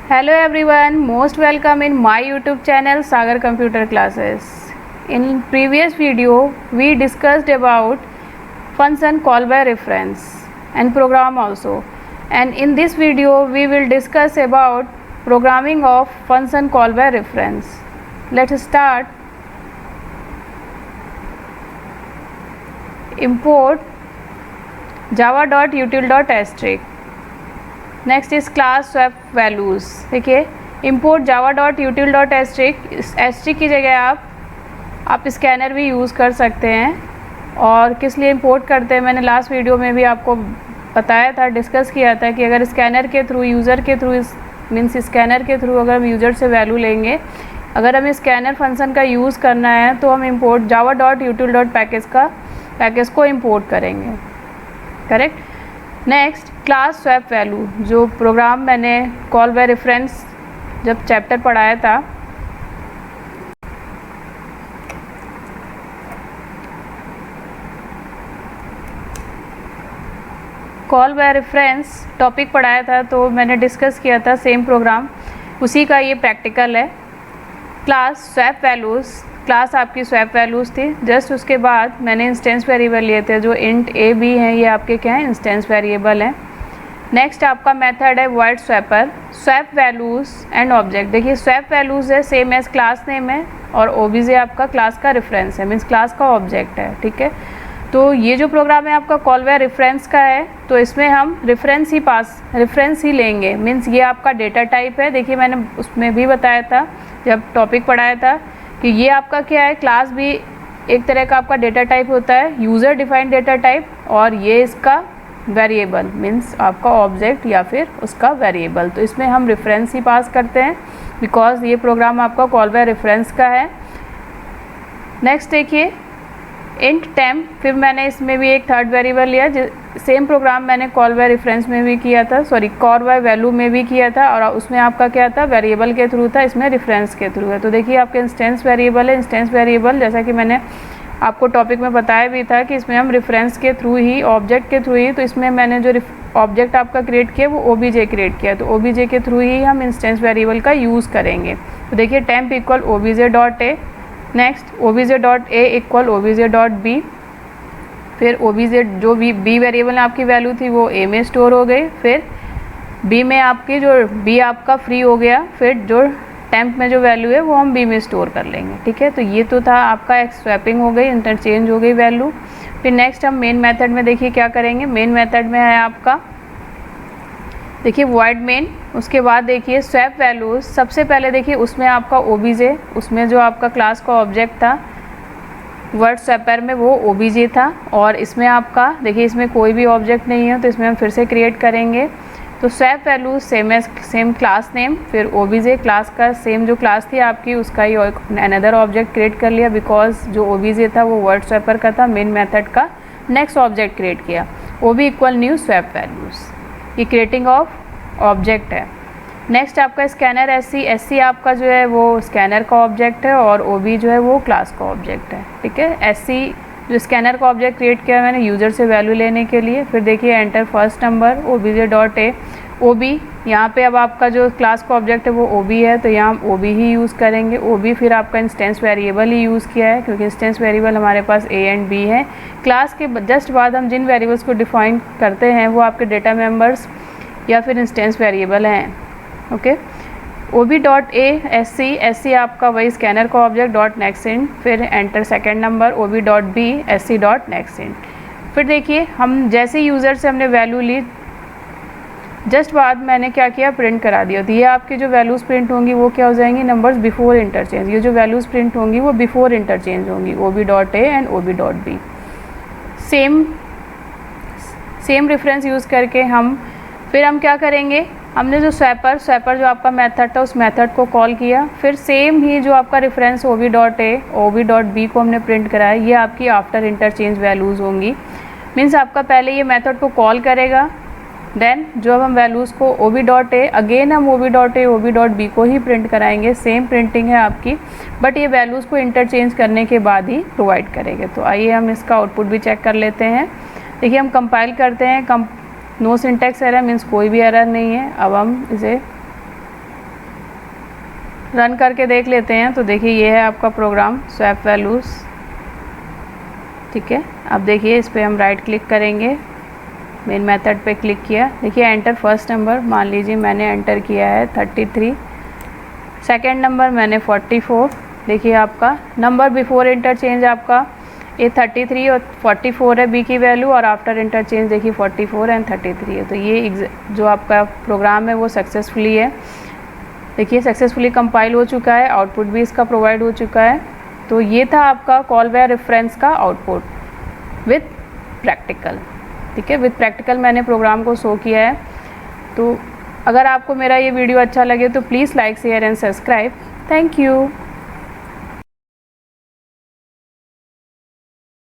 Hello everyone, most welcome in my YouTube channel Sagar Computer Classes. In previous video, we discussed about function call by reference and program also. And in this video, we will discuss about programming of function call by reference. Let's start. Import java.util.asterisk. Next इस class swap values. देखिए import java.util.asterisk. Asterisk की जगह आप scanner भी use कर सकते हैं. और किस लिए इंपोर्ट करते हैं मैंने लास्ट वीडियो में भी आपको बताया था, डिस्कस किया था कि अगर स्कैनर के थ्रू, यूज़र के थ्रू, मीन्स स्कैनर के थ्रू अगर हम यूज़र से वैल्यू लेंगे, अगर हमें स्कैनर फंक्शन का यूज़ करना है तो हम इम्पोर्ट java.util.पैकेज को इम्पोर्ट करेंगे. Correct. Next class swap value, जो प्रोग्राम मैंने कॉल बाय रेफरेंस जब चैप्टर पढ़ाया था, कॉल बाय रेफरेंस टॉपिक पढ़ाया था तो मैंने डिस्कस किया था सेम प्रोग्राम, उसी का ये प्रैक्टिकल है. क्लास स्वैप वैल्यूज़, क्लास आपकी स्वैप वैल्यूज़ थी. जस्ट उसके बाद मैंने इंस्टेंस वेरिएबल लिए थे जो इंट ए बी हैं, ये आपके क्या हैं, इंस्टेंस वेरिएबल हैं. नेक्स्ट आपका मेथड है void swapper, swap values and object. देखिए स्वैप वैल्यूज़ है सेम एज क्लास नेम है और ओबीजे आपका क्लास का रेफरेंस है, मीन्स क्लास का ऑब्जेक्ट है. ठीक है. तो ये जो प्रोग्राम है आपका कॉल बाय रेफरेंस का है, तो इसमें हम रेफरेंस ही लेंगे. मीन्स ये आपका डेटा टाइप है. देखिए मैंने उसमें भी बताया था जब टॉपिक पढ़ाया था कि ये आपका क्या है, क्लास भी एक तरह का आपका डेटा टाइप होता है, यूज़र डिफाइंड डेटा टाइप, और ये इसका वेरिएबल मीन्स आपका ऑब्जेक्ट या फिर उसका वेरिएबल. तो इसमें हम रेफरेंस ही पास करते हैं बिकॉज ये प्रोग्राम आपका कॉल बाय रेफरेंस का है. नेक्स्ट देखिए इंट टेम्प, फिर मैंने इसमें भी एक थर्ड वेरिएबल लिया. सेम प्रोग्राम मैंने कॉल बाय रेफरेंस में भी किया था, कॉल बाय वैल्यू में भी किया था, और उसमें आपका क्या था, वेरिएबल के थ्रू था, इसमें रेफरेंस के थ्रू है. तो देखिए आपके इंस्टेंस वेरिएबल है. इंस्टेंस वेरिएबल जैसा कि मैंने आपको टॉपिक में बताया भी था कि इसमें हम रेफरेंस के थ्रू ही, ऑब्जेक्ट के थ्रू ही, तो इसमें मैंने जो ऑब्जेक्ट आपका क्रिएट किया वो ओबीजे क्रिएट किया, तो ओबीजे के थ्रू ही हम इंस्टेंस वेरिएबल का यूज़ करेंगे. तो देखिए temp equal OBJ dot a, next OBJ dot a equal OBJ dot b, फिर ओबीजे जो बी वेरिएबल में आपकी वैल्यू थी वो ए में स्टोर हो गई, फिर बी में आपकी जो बी आपका फ्री हो गया, फिर जो टेम्प में जो वैल्यू है वो हम बी में स्टोर कर लेंगे. ठीक है. तो ये तो था आपका एक स्वैपिंग हो गई, इंटरचेंज हो गई वैल्यू. फिर नेक्स्ट हम मेन मेथड में देखिए क्या करेंगे. मेन मेथड में है आपका देखिए वॉइड मेन, उसके बाद देखिए स्वैप वैल्यूज़. सबसे पहले देखिए उसमें आपका ओबीजे, उसमें जो आपका क्लास का ऑब्जेक्ट था वर्ड स्वैपर में वो ओबीजे था, और इसमें आपका देखिए इसमें कोई भी ऑब्जेक्ट नहीं है तो इसमें हम फिर से क्रिएट करेंगे. तो swap value same class name, फिर ओबीजे क्लास का सेम जो क्लास थी आपकी उसका ही अनदर ऑब्जेक्ट क्रिएट कर लिया बिकॉज जो ओबीजे था वो वर्ड स्वैपर का था, मेन मेथड का नेक्स्ट ऑब्जेक्ट क्रिएट किया. ओबी इक्वल न्यू स्वैप वैल्यूज़, ये क्रिएटिंग ऑफ ऑब्जेक्ट है. नेक्स्ट आपका स्कैनर एससी आपका जो है वो स्कैनर का ऑब्जेक्ट है और ओबी जो है वो क्लास का ऑब्जेक्ट है. ठीक है. एससी जो स्कैनर का ऑब्जेक्ट क्रिएट किया मैंने यूज़र से वैल्यू लेने के लिए. फिर देखिए enter first number OBJ dot ए, ओबी यहाँ पे अब आपका जो क्लास का ऑब्जेक्ट है वो ओबी है तो यहाँ हम ओबी ही यूज़ करेंगे. ओबी फिर आपका इंस्टेंस वेरिएबल ही यूज़ किया है क्योंकि इंस्टेंस वेरिएबल हमारे पास ए एंड बी है. क्लास के जस्ट बाद हम जिन वेरिएबल्स को डिफाइन करते हैं वो आपके डेटा मेम्बर्स या फिर इंस्टेंस वेरिएबल हैं. Okay. OB dot A SC आपका वही स्कैनर का ऑब्जेक्ट डॉट नेक्स्ट इंट, फिर enter second number OB dot B SC dot next int. फिर देखिए हम जैसे यूज़र से हमने वैल्यू ली जस्ट बाद मैंने क्या किया, प्रिंट करा दिया. तो ये आपकी जो वैल्यूज़ प्रिंट होंगी वो क्या हो जाएंगी, नंबर्स बिफोर इंटरचेंज. ये जो वैल्यूज़ प्रिंट होंगी वो बिफोर इंटरचेंज होंगी, OB dot A and OB dot B. Same reference use करके फिर हम क्या करेंगे, हमने जो स्वैपर जो आपका मेथड था उस मेथड को कॉल किया. फिर सेम ही जो आपका रेफरेंस ओबी डॉट ए ओबी डॉट बी को हमने प्रिंट कराया, ये आपकी आफ्टर इंटरचेंज वैल्यूज़ होंगी. मीन्स आपका पहले ये मेथड को कॉल करेगा, देन जो अब हम वैल्यूज़ को ओबी डॉट ए अगेन हम ओबी डॉट ए ओबी डॉट बी को ही प्रिंट कराएंगे. सेम प्रिंटिंग है आपकी, बट ये वैल्यूज़ को इंटरचेंज करने के बाद ही प्रोवाइड करेंगे. तो आइए हम इसका आउटपुट भी चेक कर लेते हैं. देखिए हम कंपाइल करते हैं, नो सिंटैक्स एरर मीन्स कोई भी एरर नहीं है. अब हम इसे रन करके देख लेते हैं। तो देखिए ये है आपका प्रोग्राम स्वैप वैल्यूज़, ठीक है। अब देखिए इस पर हम राइट क्लिक करेंगे, मेन मेथड पे क्लिक किया, देखिए एंटर फर्स्ट नंबर, मान लीजिए मैंने एंटर किया है 33, सेकंड नंबर मैंने 44, देखिए आपका नंबर बिफोर इंटरचेंज आपका ये 33 और 44 है बी की वैल्यू, और आफ्टर इंटरचेंज देखिए 44 एंड 33 है। तो ये जो आपका प्रोग्राम है वो सक्सेसफुली है, देखिए सक्सेसफुली कंपाइल हो चुका है, आउटपुट भी इसका प्रोवाइड हो चुका है। तो ये था आपका कॉल बाय रेफरेंस का आउटपुट विथ प्रैक्टिकल, ठीक है। विथ प्रैक्टिकल मैंने प्रोग्राम को शो किया है। तो अगर आपको मेरा ये वीडियो अच्छा लगे तो please like share and subscribe. Thank you.